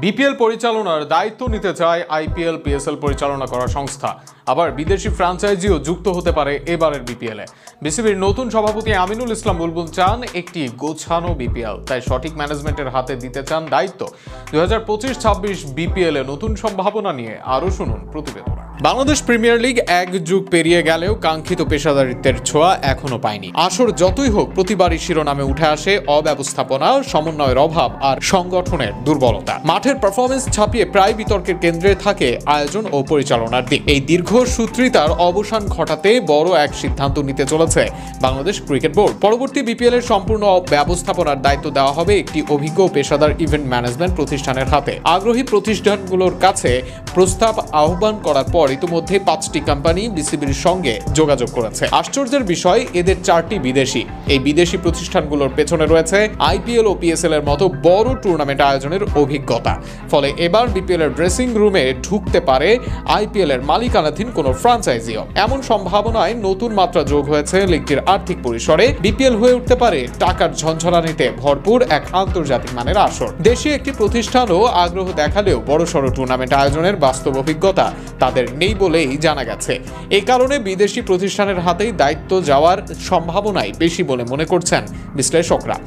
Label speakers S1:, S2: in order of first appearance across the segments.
S1: BPL পরিচালনার দায়িত্ব নিতে চায় আইপিএল পিএসএল পরিচালনা করা সংস্থা। আবার বিদেশি ফ্র্যাঞ্চাইজিও যুক্ত হতে পারে এবারের বিপিএলে। বিসিবির নতুন সভাপতি আমিনুল ইসলাম বুলবুল চান একটি গোছানো বিপিএল, তাই সঠিক ম্যানেজমেন্টের হাতে দিতে চান দায়িত্ব। 2025-26 বিপিএলে নতুন সম্ভাবনা নিয়ে আরও শুনুন প্রতিবেদন। বাংলাদেশ প্রিমিয়ার লিগ এক যুগ পেরিয়ে গেলেও কাঙ্ক্ষিত পেশাদারিত্বের ছোঁয়া এখনো পায়নি। আসর যতই হোক, প্রতিবারই শিরোনামে উঠে আসে অব্যবস্থাপনা, সমন্বয়ের অভাব আর সংগঠনের দুর্বলতা। মাঠের পারফরমেন্স ছাপিয়ে প্রায় বিতর্কের কেন্দ্রে থাকে আয়োজন ও পরিচালনার দিক। এই দীর্ঘসূত্রিতার অবসান ঘটাতে বড় এক সিদ্ধান্ত নিতে চলেছে বাংলাদেশ ক্রিকেট বোর্ড। পরবর্তী বিপিএল এর সম্পূর্ণ ব্যবস্থাপনার দায়িত্ব দেওয়া হবে একটি অভিজ্ঞ পেশাদার ইভেন্ট ম্যানেজমেন্ট প্রতিষ্ঠানের হাতে। আগ্রহী প্রতিষ্ঠানগুলোর কাছে প্রস্তাব আহ্বান করার পর ইতিমধ্যে 5টি কোম্পানি বিসিবির সঙ্গে যোগাযোগ করেছে। আশ্চর্যের বিষয়, এদের 4টি বিদেশি। এই বিদেশি প্রতিষ্ঠানগুলোর পেছনে রয়েছে আইপিএল ও পিএসএল এর মতো বড় টুর্নামেন্ট আয়োজনের অভিজ্ঞতা। ফলে এবার বিপিএল এর ড্রেসিং রুমে ঢুকতে পারে আইপিএল এর মালিকানাধীন কোনো ফ্র্যাঞ্চাইজিও। এমন সম্ভাবনায় নতুন মাত্রা যোগ হয়েছে লিগটির আর্থিক পরিসরে। বিপিএল হয়ে উঠতে পারে টাকার ঝঞ্ঝনানিতে ভরপুর এক আন্তর্জাতিক মানের আসর। দেশীয় একটি প্রতিষ্ঠানও আগ্রহ দেখালেও বড়সড় টুর্নামেন্ট আয়োজনের বাস্তব অভিজ্ঞতা তাদের নেই বলেই জানা গেছে। এই কারণে বিদেশি প্রতিষ্ঠানের হাতেই দায়িত্ব যাওয়ার সম্ভাবনাই বেশি বলে মনে করছেন বিশ্লেষকরা।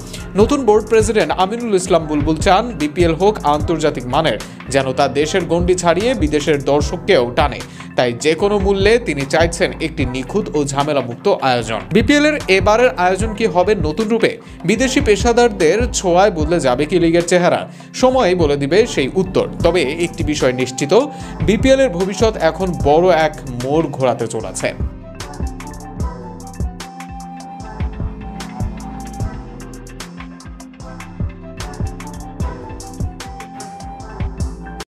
S1: নতুন বোর্ড প্রেসিডেন্ট আমিনুল ইসলাম বুলবুল চান বিপিএল হোক আন্তর্জাতিক মানের, যেন তা দেশের গণ্ডি ছাড়িয়ে বিদেশের দর্শককেও টানে। তাই যে কোনো মূল্যে তিনি চাইছেন একটি নিখুঁত ও ঝামেলামুক্ত আয়োজন। বিপিএল এর এবারের আয়োজন কি হবে নতুন রূপে? বিদেশি পেশাদারদের ছোঁয়ায় বদলে যাবে কি লিগের চেহারা? সময়ই বলে দিবে সেই উত্তর। তবে একটি বিষয় নিশ্চিত, বিপিএল এর ভবিষ্যৎ এখন বড় এক মোড় ঘোরাতে চলেছে।